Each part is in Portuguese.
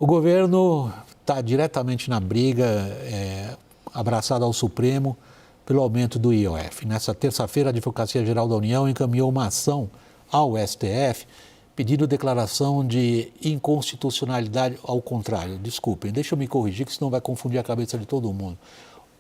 O governo está diretamente na briga, abraçado ao Supremo, pelo aumento do IOF. Nessa terça-feira, a Advocacia Geral da União encaminhou uma ação ao STF pedindo declaração de inconstitucionalidade. Ao contrário, desculpem, deixa eu me corrigir, que senão vai confundir a cabeça de todo mundo.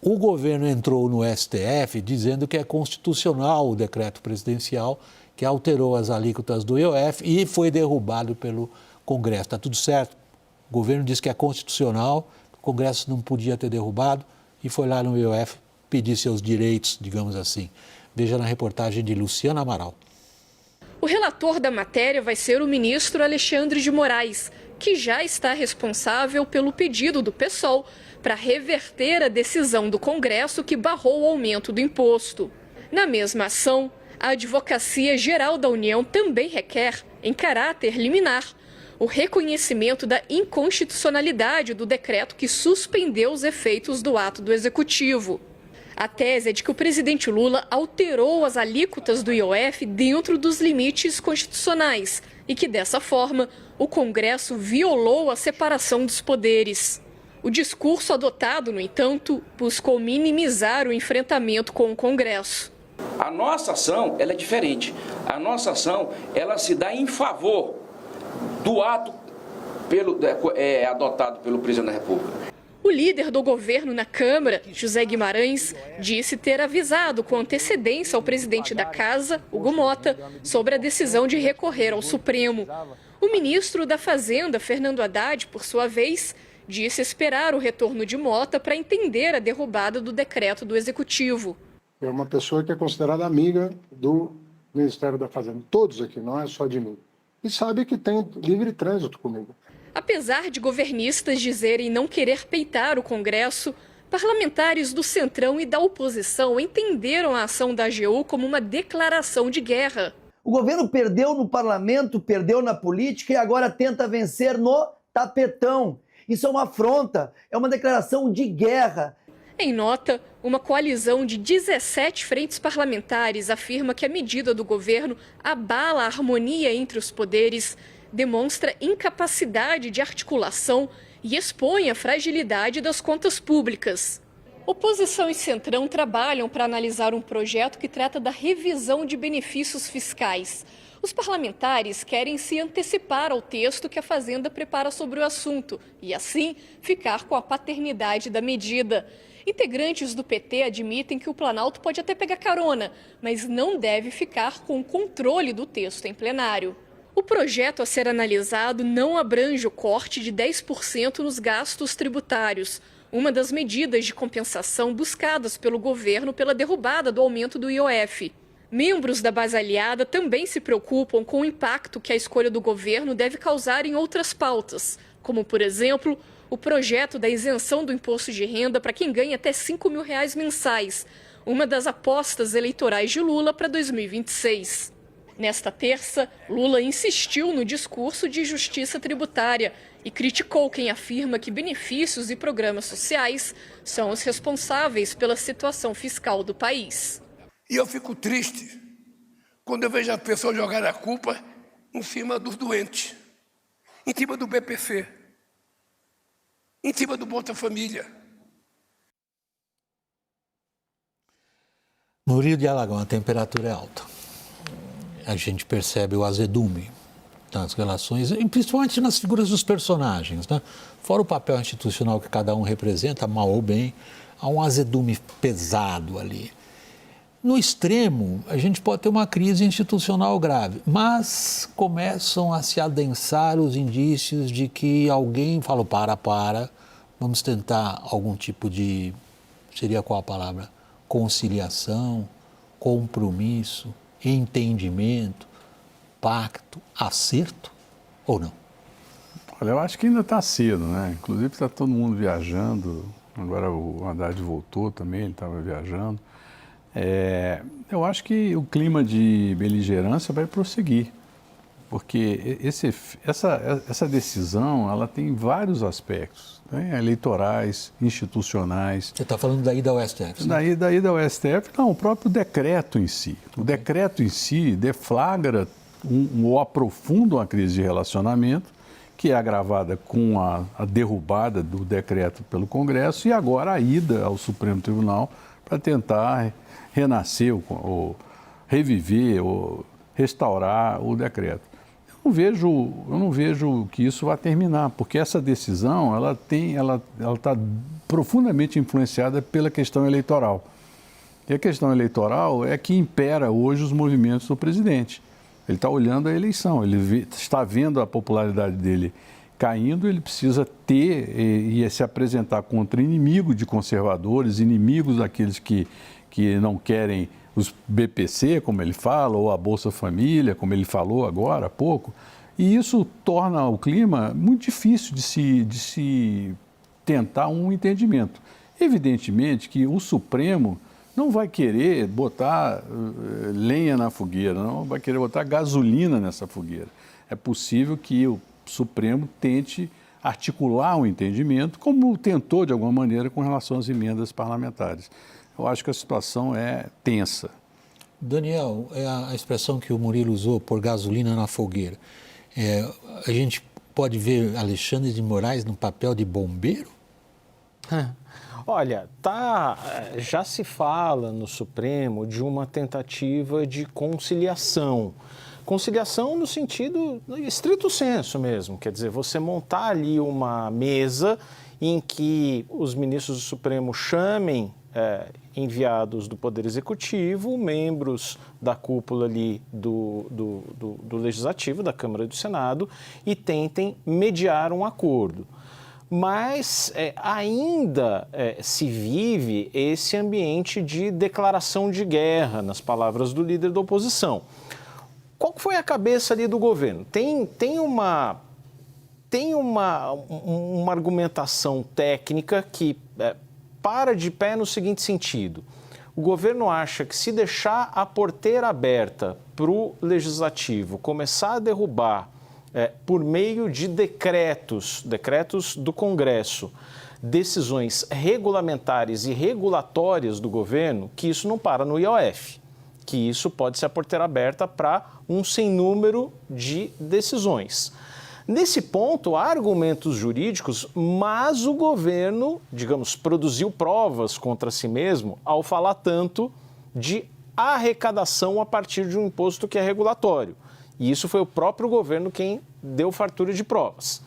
O governo entrou no STF dizendo que é constitucional o decreto presidencial que alterou as alíquotas do IOF e foi derrubado pelo Congresso. Está tudo certo? O governo disse que é constitucional, o Congresso não podia ter derrubado e foi lá no IOF pedir seus direitos, digamos assim. Veja na reportagem de Luciana Amaral. O relator da matéria vai ser o ministro Alexandre de Moraes, que já está responsável pelo pedido do PSOL para reverter a decisão do Congresso que barrou o aumento do imposto. Na mesma ação, a Advocacia Geral da União também requer, em caráter liminar, o reconhecimento da inconstitucionalidade do decreto que suspendeu os efeitos do ato do Executivo. A tese é de que o presidente Lula alterou as alíquotas do IOF dentro dos limites constitucionais e que, dessa forma, o Congresso violou a separação dos poderes. O discurso adotado, no entanto, buscou minimizar o enfrentamento com o Congresso. A nossa ação ela é diferente. A nossa ação ela se dá em favor do ato adotado pelo presidente da República. O líder do governo na Câmara, José Guimarães, disse ter avisado com antecedência ao presidente da Casa, Hugo Mota, sobre a decisão de recorrer ao Supremo. O ministro da Fazenda, Fernando Haddad, por sua vez, disse esperar o retorno de Mota para entender a derrubada do decreto do Executivo. É uma pessoa que é considerada amiga do Ministério da Fazenda. Todos aqui, não é só de mim. E sabe que tem livre trânsito comigo. Apesar de governistas dizerem não querer peitar o Congresso, parlamentares do Centrão e da oposição entenderam a ação da AGU como uma declaração de guerra. O governo perdeu no parlamento, perdeu na política e agora tenta vencer no tapetão. Isso é uma afronta, é uma declaração de guerra. Em nota, uma coalizão de 17 frentes parlamentares afirma que a medida do governo abala a harmonia entre os poderes, demonstra incapacidade de articulação e expõe a fragilidade das contas públicas. Oposição e Centrão trabalham para analisar um projeto que trata da revisão de benefícios fiscais. Os parlamentares querem se antecipar ao texto que a Fazenda prepara sobre o assunto e, assim, ficar com a paternidade da medida. Integrantes do PT admitem que o Planalto pode até pegar carona, mas não deve ficar com o controle do texto em plenário. O projeto a ser analisado não abrange o corte de 10% nos gastos tributários, uma das medidas de compensação buscadas pelo governo pela derrubada do aumento do IOF. Membros da base aliada também se preocupam com o impacto que a escolha do governo deve causar em outras pautas, como, por exemplo, o projeto da isenção do imposto de renda para quem ganha até R$5 mil mensais, uma das apostas eleitorais de Lula para 2026. Nesta terça, Lula insistiu no discurso de justiça tributária e criticou quem afirma que benefícios e programas sociais são os responsáveis pela situação fiscal do país. E eu fico triste quando eu vejo a pessoa jogar a culpa em cima dos doentes, em cima do BPC, em cima do Bolsa Família. No Rio de Alagão, a temperatura é alta. A gente percebe o azedume nas relações, principalmente nas figuras dos personagens, né? Fora o papel institucional que cada um representa, mal ou bem, há um azedume pesado ali. No extremo, a gente pode ter uma crise institucional grave, mas começam a se adensar os indícios de que alguém falou, vamos tentar algum tipo de, seria qual a palavra? Conciliação, compromisso, entendimento, pacto, acerto ou não? Olha, eu acho que ainda está cedo, né? Inclusive está todo mundo viajando, agora o Haddad voltou também, ele estava viajando. Eu acho que o clima de beligerância vai prosseguir, porque essa decisão ela tem vários aspectos, né? Eleitorais, institucionais. Você está falando da ida ao STF? Né? Da ida ao STF, não, o próprio decreto em si. O decreto em si deflagra ou aprofunda uma crise de relacionamento que é agravada com a derrubada do decreto pelo Congresso e agora a ida ao Supremo Tribunal para tentar renascer ou reviver ou restaurar o decreto. Eu não vejo que isso vai terminar, porque essa decisão ela está profundamente influenciada pela questão eleitoral. E a questão eleitoral é que impera hoje os movimentos do presidente. Ele está olhando a eleição, ele está vendo a popularidade dele caindo, ele precisa ter e se apresentar contra inimigo de conservadores, inimigos daqueles que não querem os BPC, como ele fala, ou a Bolsa Família, como ele falou agora há pouco. E isso torna o clima muito difícil de se tentar um entendimento. Evidentemente que o Supremo não vai querer botar lenha na fogueira, não vai querer botar gasolina nessa fogueira. É possível que o Supremo tente articular um entendimento, como tentou de alguma maneira com relação às emendas parlamentares. Eu acho que a situação é tensa. Daniel, é a expressão que o Murilo usou, por gasolina na fogueira. A gente pode ver Alexandre de Moraes no papel de bombeiro? Olha, já se fala no Supremo de uma tentativa de conciliação. Conciliação no sentido estrito senso mesmo, quer dizer, você montar ali uma mesa em que os ministros do Supremo chamem enviados do Poder Executivo, membros da cúpula ali do Legislativo, da Câmara e do Senado, e tentem mediar um acordo. Mas ainda se vive esse ambiente de declaração de guerra, nas palavras do líder da oposição. Qual foi a cabeça ali do governo? Tem uma argumentação técnica que para de pé no seguinte sentido. O governo acha que se deixar a porteira aberta para o Legislativo começar a derrubar por meio de decretos do Congresso, decisões regulamentares e regulatórias do governo, que isso não para no IOF, que isso pode ser a porteira aberta para um sem número de decisões. Nesse ponto, há argumentos jurídicos, mas o governo, digamos, produziu provas contra si mesmo ao falar tanto de arrecadação a partir de um imposto que é regulatório. E isso foi o próprio governo quem deu fartura de provas.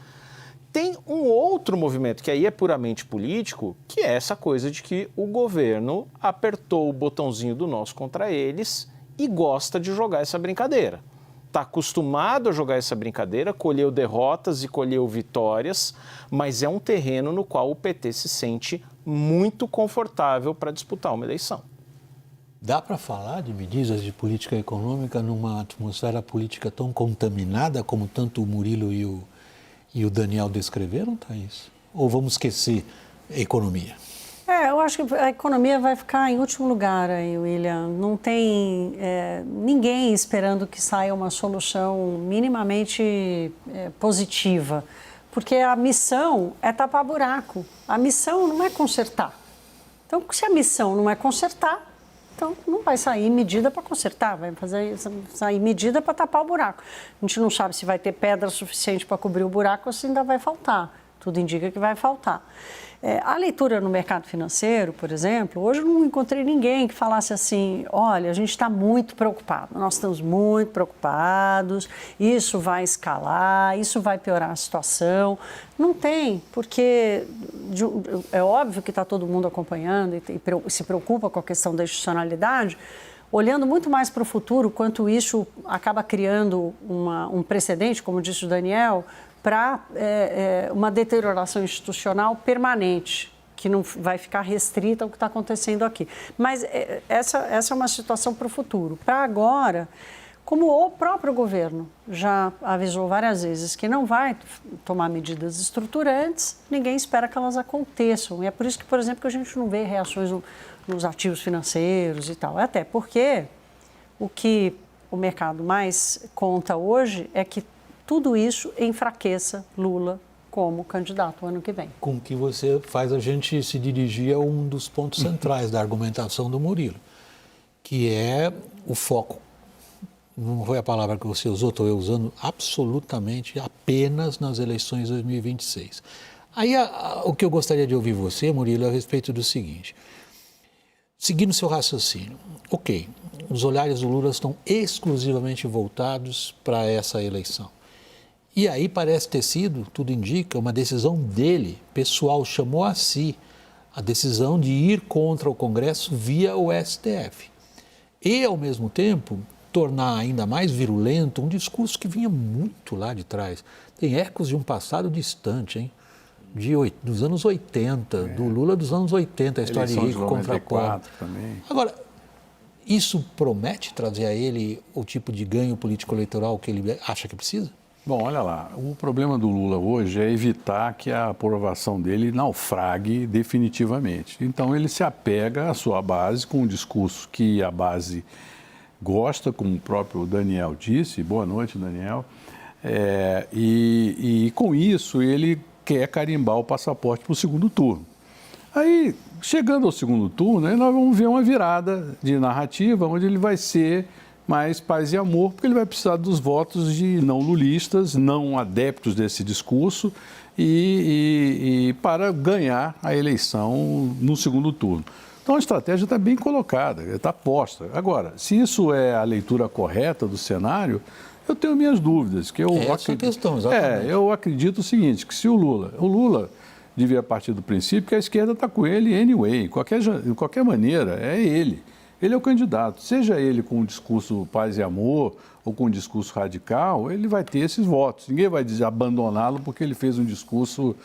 Tem um outro movimento, que aí é puramente político, que é essa coisa de que o governo apertou o botãozinho do nós contra eles e gosta de jogar essa brincadeira. Está acostumado a jogar essa brincadeira, colheu derrotas e colheu vitórias, mas é um terreno no qual o PT se sente muito confortável para disputar uma eleição. Dá para falar de medidas de política econômica numa atmosfera política tão contaminada como tanto o Murilo e o Daniel descreveram, Thaís? Ou vamos esquecer a economia? Eu acho que a economia vai ficar em último lugar aí, William. Não tem ninguém esperando que saia uma solução minimamente positiva, porque a missão é tapar buraco. A missão não é consertar. Então, se a missão não é consertar, então não vai sair medida para consertar, vai sair medida para tapar o buraco. A gente não sabe se vai ter pedra suficiente para cobrir o buraco ou se ainda vai faltar. Tudo indica que vai faltar. A leitura no mercado financeiro, por exemplo, hoje eu não encontrei ninguém que falasse assim, olha, a gente está muito preocupado, nós estamos muito preocupados, isso vai escalar, isso vai piorar a situação. Não tem, porque é óbvio que está todo mundo acompanhando e se preocupa com a questão da institucionalidade, olhando muito mais para o futuro, quanto isso acaba criando um precedente, como disse o Daniel, para uma deterioração institucional permanente, que não vai ficar restrita ao que está acontecendo aqui. Mas essa é uma situação para o futuro. Para agora, como o próprio governo já avisou várias vezes que não vai tomar medidas estruturantes, ninguém espera que elas aconteçam. E é por isso que, por exemplo, que a gente não vê reações nos ativos financeiros e tal. Até porque o que o mercado mais conta hoje é que tudo isso enfraqueça Lula como candidato ano que vem. Com que você faz a gente se dirigir a um dos pontos centrais da argumentação do Murilo, que é o foco não foi a palavra que você usou, estou eu usando, absolutamente apenas nas eleições de 2026. Aí o que eu gostaria de ouvir você, Murilo, é a respeito do seguinte. Seguindo seu raciocínio, ok, os olhares do Lula estão exclusivamente voltados para essa eleição. E aí parece ter sido, tudo indica, uma decisão dele, pessoal, chamou a si a decisão de ir contra o Congresso via o STF. E, ao mesmo tempo, tornar ainda mais virulento um discurso que vinha muito lá de trás. Tem ecos de um passado distante, hein? Dos anos 80, do Lula dos anos 80, a história de rico contra pobre. Agora, isso promete trazer a ele o tipo de ganho político-eleitoral que ele acha que precisa? Bom, olha lá, o problema do Lula hoje é evitar que a aprovação dele naufrague definitivamente. Então ele se apega à sua base com um discurso que a base gosta, como o próprio Daniel disse, boa noite, Daniel, e com isso ele quer carimbar o passaporte para o segundo turno. Aí, chegando ao segundo turno, aí nós vamos ver uma virada de narrativa, onde ele vai ser mais paz e amor, porque ele vai precisar dos votos de não lulistas, não adeptos desse discurso, e para ganhar a eleição no segundo turno. Então a estratégia está bem colocada, está posta. Agora, se isso é a leitura correta do cenário, eu tenho minhas dúvidas. Essa é a questão, exatamente. Eu acredito o seguinte, que se o Lula devia partir do princípio que a esquerda está com ele anyway, de qualquer maneira, é ele. Ele é o candidato, seja ele com um discurso paz e amor ou com um discurso radical, ele vai ter esses votos. Ninguém vai abandoná-lo porque ele fez um discurso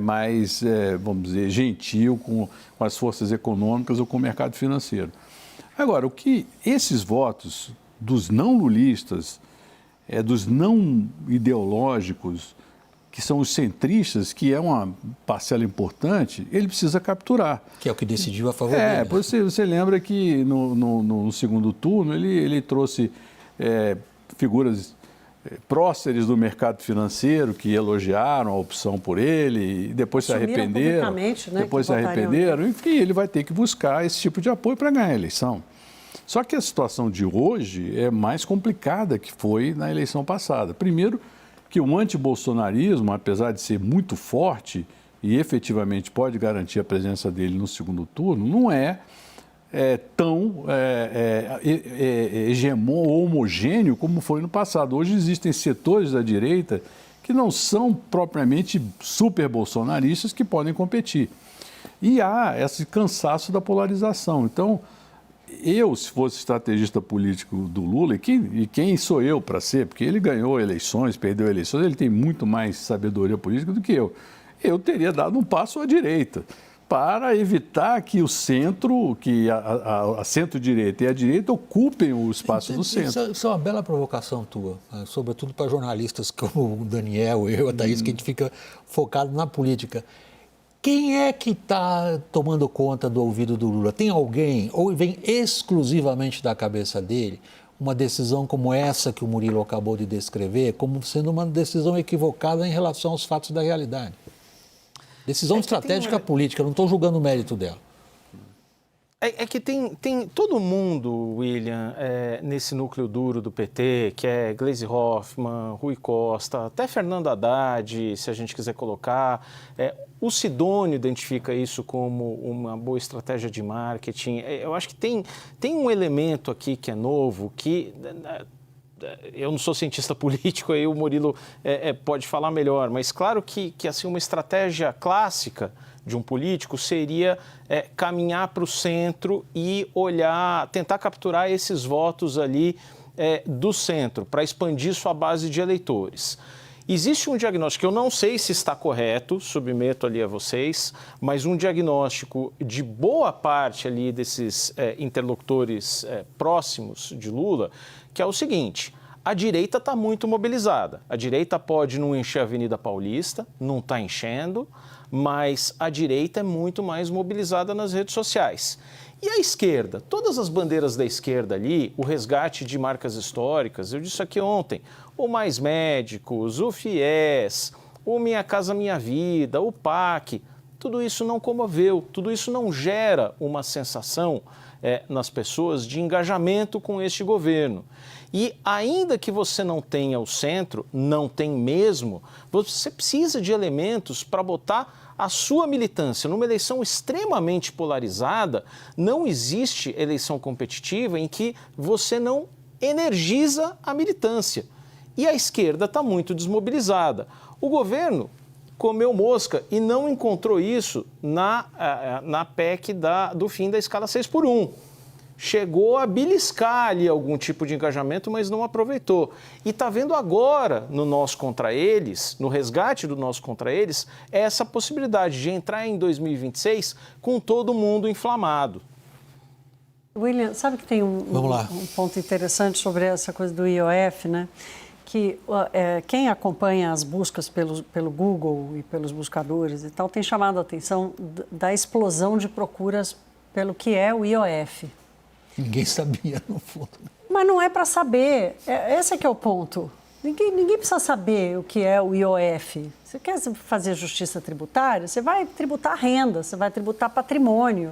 mais, vamos dizer, gentil com as forças econômicas ou com o mercado financeiro. Agora, o que esses votos dos não lulistas, dos não ideológicos, que são os centristas, que é uma parcela importante, ele precisa capturar. Que é o que decidiu a favor dele. Você lembra que no segundo turno ele trouxe figuras próceres do mercado financeiro que elogiaram a opção por ele e depois se arrependeram. Né, depois se arrependeram. Enfim, ele vai ter que buscar esse tipo de apoio para ganhar a eleição. Só que a situação de hoje é mais complicada que foi na eleição passada. Primeiro, que o antibolsonarismo, apesar de ser muito forte e efetivamente pode garantir a presença dele no segundo turno, não é tão hegemônico ou homogêneo como foi no passado. Hoje existem setores da direita que não são propriamente super bolsonaristas que podem competir. E há esse cansaço da polarização. Então, se fosse estrategista político do Lula, e quem sou eu para ser, porque ele ganhou eleições, perdeu eleições, ele tem muito mais sabedoria política do que eu teria dado um passo à direita, para evitar que o centro, que a centro-direita e a direita ocupem o espaço do centro. Isso é uma bela provocação tua, sobretudo para jornalistas como o Daniel, a Thaís, que a gente fica focado na política. Quem é que está tomando conta do ouvido do Lula? Tem alguém, ou vem exclusivamente da cabeça dele, uma decisão como essa que o Murilo acabou de descrever, como sendo uma decisão equivocada em relação aos fatos da realidade? Decisão estratégica política, não estou julgando o mérito dela. É que tem todo mundo, William, nesse núcleo duro do PT, que é Gleisi Hoffmann, Rui Costa, até Fernando Haddad, se a gente quiser colocar. O Sidônio identifica isso como uma boa estratégia de marketing. Eu acho que tem um elemento aqui que é novo, que... Eu não sou cientista político, aí o Murilo pode falar melhor, mas claro que assim, uma estratégia clássica de um político seria caminhar para o centro e tentar capturar esses votos ali do centro, para expandir sua base de eleitores. Existe um diagnóstico que eu não sei se está correto, submeto ali a vocês, mas um diagnóstico de boa parte ali desses interlocutores próximos de Lula, que é o seguinte: a direita está muito mobilizada. A direita pode não encher a Avenida Paulista, não está enchendo, mas a direita é muito mais mobilizada nas redes sociais. E a esquerda? Todas as bandeiras da esquerda ali, o resgate de marcas históricas, eu disse aqui ontem, o Mais Médicos, o FIES, o Minha Casa Minha Vida, o PAC, tudo isso não comoveu, tudo isso não gera uma sensação nas pessoas de engajamento com este governo. E ainda que você não tenha o centro, não tem mesmo, você precisa de elementos para botar a sua militância. Numa eleição extremamente polarizada, não existe eleição competitiva em que você não energiza a militância. E a esquerda está muito desmobilizada. O governo comeu mosca e não encontrou isso na PEC do fim da escala 6x1. Chegou a beliscar ali algum tipo de engajamento, mas não aproveitou. E está vendo agora no Nós Contra Eles, no resgate do Nós Contra Eles, essa possibilidade de entrar em 2026 com todo mundo inflamado. William, sabe que tem um ponto interessante sobre essa coisa do IOF, né? Que quem acompanha as buscas pelo Google e pelos buscadores e tal tem chamado a atenção da explosão de procuras pelo que é o IOF. Ninguém sabia, no fundo. Mas não é para saber, esse é que é o ponto. Ninguém precisa saber o que é o IOF. Você quer fazer justiça tributária? Você vai tributar renda, você vai tributar patrimônio.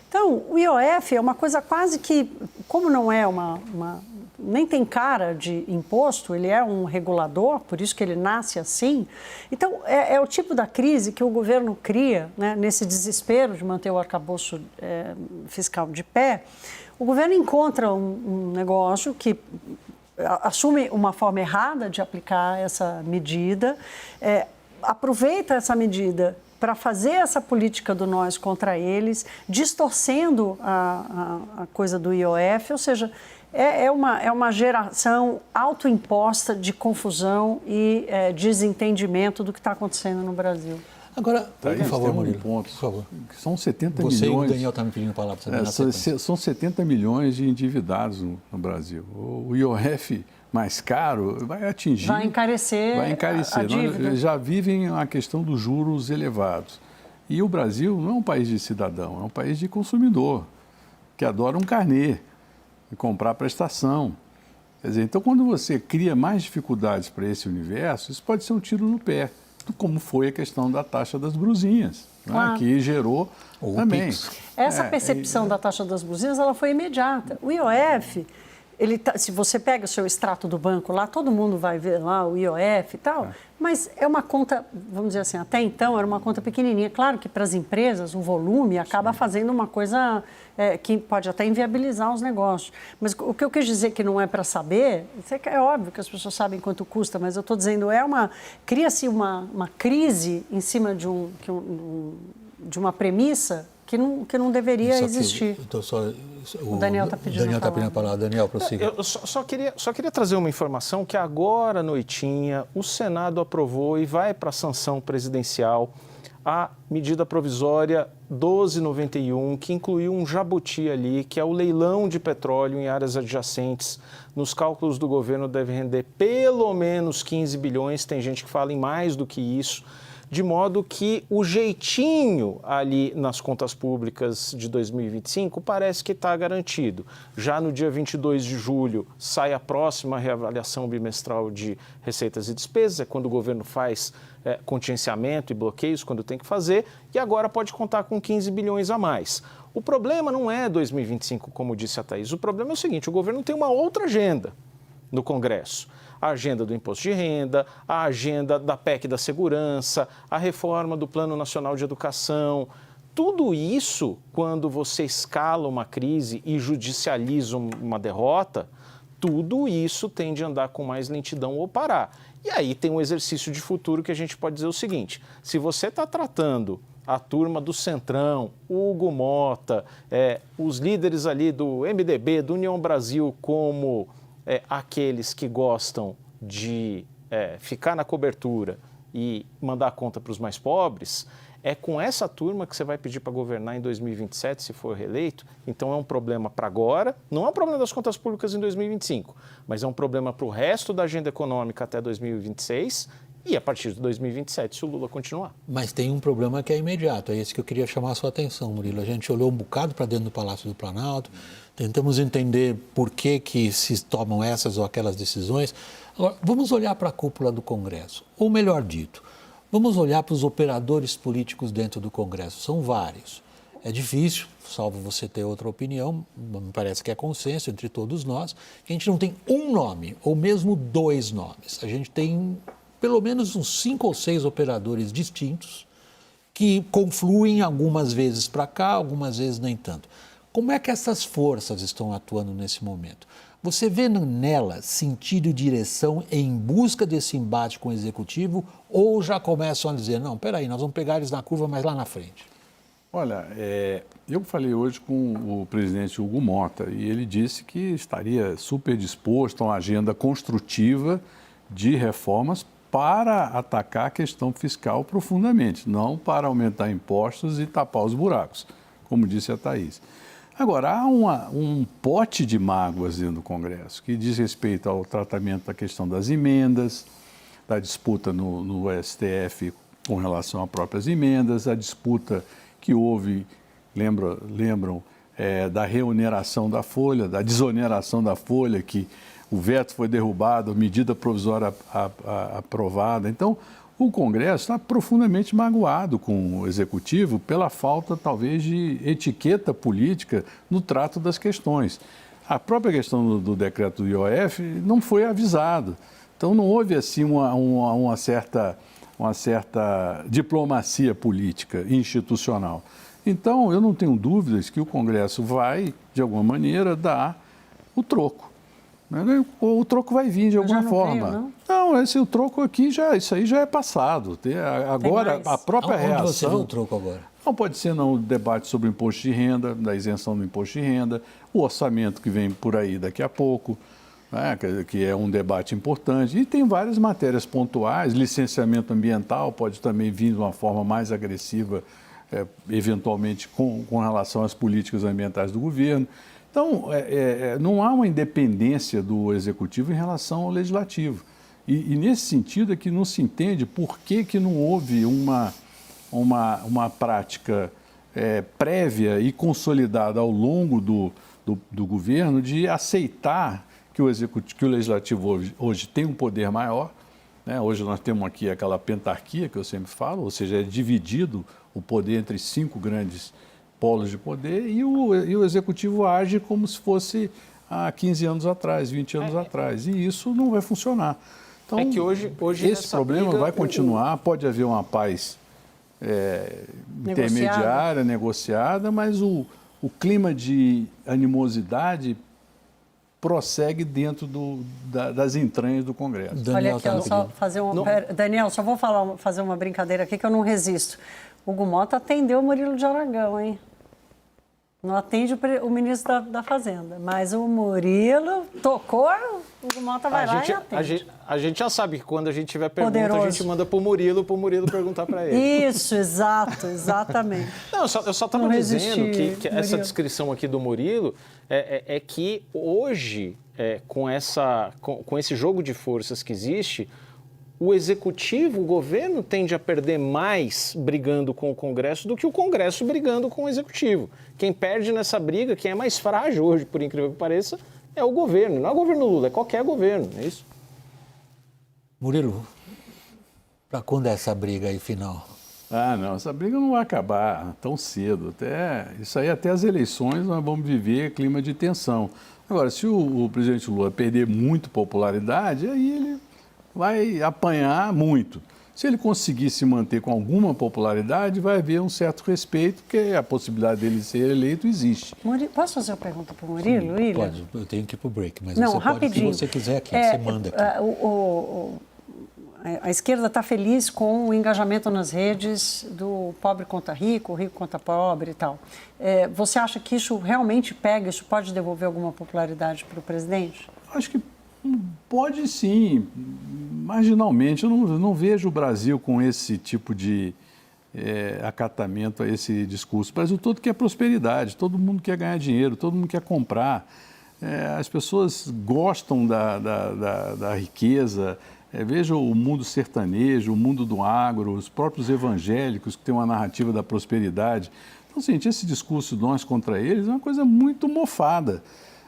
Então, o IOF é uma coisa quase que, como não é nem tem cara de imposto, ele é um regulador, por isso que ele nasce assim. Então, é o tipo da crise que o governo cria, né, nesse desespero de manter o arcabouço fiscal de pé. O governo encontra um negócio que assume uma forma errada de aplicar essa medida, aproveita essa medida para fazer essa política do nós contra eles, distorcendo a coisa do IOF, ou seja, é uma geração autoimposta de confusão e desentendimento do que está acontecendo no Brasil. Agora, por favor, Murilo, ponto, por favor. São 70 Você milhões... e o Daniel estão me pedindo a palavra. São 70 milhões de endividados no Brasil. O IOF mais caro vai atingir... Vai encarecer a dívida. Nós já vivem a questão dos juros elevados. E o Brasil não é um país de cidadão, é um país de consumidor, que adora um carnê, e comprar prestação. Quer dizer, então, quando você cria mais dificuldades para esse universo, isso pode ser um tiro no pé, como foi a questão da taxa das brusinhas, né, que gerou também. Essa percepção da taxa das brusinhas, ela foi imediata. O IOF, se você pega o seu extrato do banco lá, todo mundo vai ver lá o IOF e tal, mas é uma conta, vamos dizer assim, até então era uma conta pequenininha. Claro que para as empresas o volume acaba fazendo uma coisa que pode até inviabilizar os negócios. Mas o que eu quis dizer que não é para saber, é óbvio que as pessoas sabem quanto custa, mas eu estou dizendo, cria-se uma crise em cima de uma premissa que não deveria existir. O Daniel está pedindo a palavra. Daniel, prossiga. Eu só queria trazer uma informação que agora à noitinha o Senado aprovou e vai para a sanção presidencial a medida provisória 1291, que incluiu um jabuti ali, que é o leilão de petróleo em áreas adjacentes. Nos cálculos do governo deve render pelo menos 15 bilhões, tem gente que fala em mais do que isso, de modo que o jeitinho ali nas contas públicas de 2025 parece que está garantido. Já no dia 22 de julho sai a próxima reavaliação bimestral de receitas e despesas, é quando o governo faz contingenciamento e bloqueios, quando tem que fazer, e agora pode contar com 15 bilhões a mais. O problema não é 2025, como disse a Thaís, o problema é o seguinte, o governo tem uma outra agenda no Congresso. A agenda do imposto de renda, a agenda da PEC da segurança, a reforma do Plano Nacional de Educação. Tudo isso, quando você escala uma crise e judicializa uma derrota, tudo isso tende a andar com mais lentidão ou parar. E aí tem um exercício de futuro que a gente pode dizer o seguinte, se você está tratando a turma do Centrão, Hugo Mota, os líderes ali do MDB, do União Brasil, como aqueles que gostam de ficar na cobertura e mandar a conta para os mais pobres, é com essa turma que você vai pedir para governar em 2027, se for reeleito. Então é um problema para agora, não é um problema das contas públicas em 2025, mas é um problema para o resto da agenda econômica até 2026 e a partir de 2027, se o Lula continuar. Mas tem um problema que é imediato, é esse que eu queria chamar a sua atenção, Murilo. A gente olhou um bocado para dentro do Palácio do Planalto, tentamos entender por que se tomam essas ou aquelas decisões. Agora, vamos olhar para a cúpula do Congresso, ou melhor dito, Vamos olhar para os operadores políticos dentro do Congresso. São vários. É difícil, salvo você ter outra opinião, me parece que é consenso entre todos nós, que a gente não tem um nome, ou mesmo 2 nomes. A gente tem pelo menos uns 5 ou 6 operadores distintos que confluem algumas vezes para cá, algumas vezes nem tanto. Como é que essas forças estão atuando nesse momento? Você vê nelas sentido e direção em busca desse embate com o Executivo ou já começam a dizer, não, peraí, nós vamos pegar eles na curva, mas lá na frente? Olha, eu falei hoje com o presidente Hugo Mota e ele disse que estaria super disposto a uma agenda construtiva de reformas para atacar a questão fiscal profundamente, não para aumentar impostos e tapar os buracos, como disse a Thaís. Agora, há um pote de mágoas dentro do Congresso que diz respeito ao tratamento da questão das emendas, da disputa no STF com relação a próprias emendas, a disputa que houve, lembram, da reoneração da folha, da desoneração da folha, que o veto foi derrubado, a medida provisória aprovada. Então, o Congresso está profundamente magoado com o Executivo pela falta, talvez, de etiqueta política no trato das questões. A própria questão do decreto do IOF não foi avisado. Então, não houve, assim, uma certa diplomacia política e institucional. Então, eu não tenho dúvidas que o Congresso vai, de alguma maneira, dar o troco. O troco vai vir de alguma forma. Veio, não, o troco aqui, isso aí já é passado. Agora, a própria reação... Onde você vê o troco agora? Não pode ser o debate sobre o imposto de renda, da isenção do imposto de renda, o orçamento que vem por aí daqui a pouco, né, que é um debate importante. E tem várias matérias pontuais, licenciamento ambiental pode também vir de uma forma mais agressiva, eventualmente com relação às políticas ambientais do governo. Então, não há uma independência do Executivo em relação ao Legislativo. E nesse sentido é que não se entende por que não houve uma prática prévia e consolidada ao longo do governo de aceitar que o Legislativo hoje tem um poder maior. Né? Hoje nós temos aqui aquela pentarquia que eu sempre falo, ou seja, é dividido o poder entre 5 grandes polos de poder e o Executivo age como se fosse há 15 anos atrás, 20 anos atrás. E isso não vai funcionar. Então, que hoje esse problema vai continuar, pode haver uma paz intermediária, negociada, mas o clima de animosidade prossegue dentro das entranhas do Congresso. Daniel, olha aqui, Daniel, só vou fazer uma brincadeira aqui que eu não resisto. Hugo Mota atendeu o Murilo de Aragão, hein? Não atende o ministro da Fazenda, mas o Murilo tocou, o Hugo Mota vai lá e atende. A gente já sabe que quando a gente tiver pergunta, Poderoso. a gente manda para o Murilo perguntar para ele. Isso, exatamente. Não, eu só estava dizendo que essa descrição aqui do Murilo é que hoje, com esse jogo de forças que existe, o Executivo, o governo, tende a perder mais brigando com o Congresso do que o Congresso brigando com o Executivo. Quem perde nessa briga, quem é mais frágil hoje, por incrível que pareça, é o governo. Não é o governo Lula, é qualquer governo, não é isso? Murilo, para quando é essa briga aí final? Não, essa briga não vai acabar tão cedo. Isso aí, até as eleições, nós vamos viver clima de tensão. Agora, se o presidente Lula perder muito popularidade, aí ele vai apanhar muito. Se ele conseguir se manter com alguma popularidade, vai haver um certo respeito, porque a possibilidade dele ser eleito existe. Posso fazer uma pergunta para o Murilo, William? Pode, eu tenho que ir para o break, mas não, você rapidinho. pode o que você quiser aqui, você manda aqui. A esquerda está feliz com o engajamento nas redes do pobre contra rico, rico contra pobre e tal. Você acha que isso realmente pega, isso pode devolver alguma popularidade para o presidente? Acho que pode sim, marginalmente. Eu não vejo o Brasil com esse tipo de acatamento a esse discurso. O Brasil todo quer prosperidade, todo mundo quer ganhar dinheiro, todo mundo quer comprar. As pessoas gostam da riqueza. Veja o mundo sertanejo, o mundo do agro, os próprios evangélicos que têm uma narrativa da prosperidade. Então, gente, esse discurso de nós contra eles é uma coisa muito mofada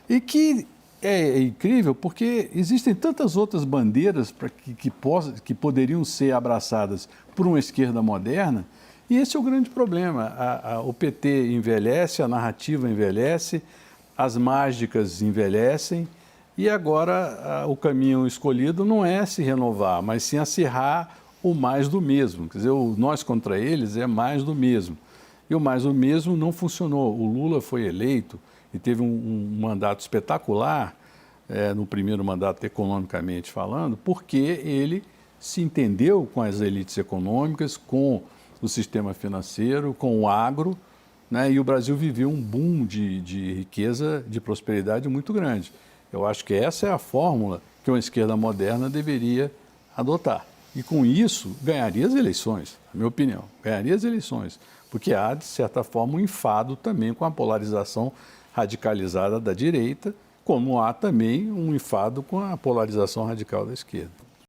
e que é incrível porque existem tantas outras bandeiras que poderiam ser abraçadas por uma esquerda moderna, e esse é o grande problema. O PT envelhece, a narrativa envelhece, as mágicas envelhecem, e agora o caminho escolhido não é se renovar, mas sim acirrar o mais do mesmo. Quer dizer, o nós contra eles é mais do mesmo. E o mais do mesmo não funcionou. O Lula foi eleito e teve um mandato espetacular, no primeiro mandato economicamente falando, porque ele se entendeu com as elites econômicas, com o sistema financeiro, com o agro, né? E o Brasil viveu um boom de riqueza, de prosperidade muito grande. Eu acho que essa é a fórmula que uma esquerda moderna deveria adotar. E com isso, ganharia as eleições, na minha opinião, ganharia as eleições, porque há, de certa forma, um enfado também com a polarização radicalizada da direita, como há também um enfado com a polarização radical da esquerda.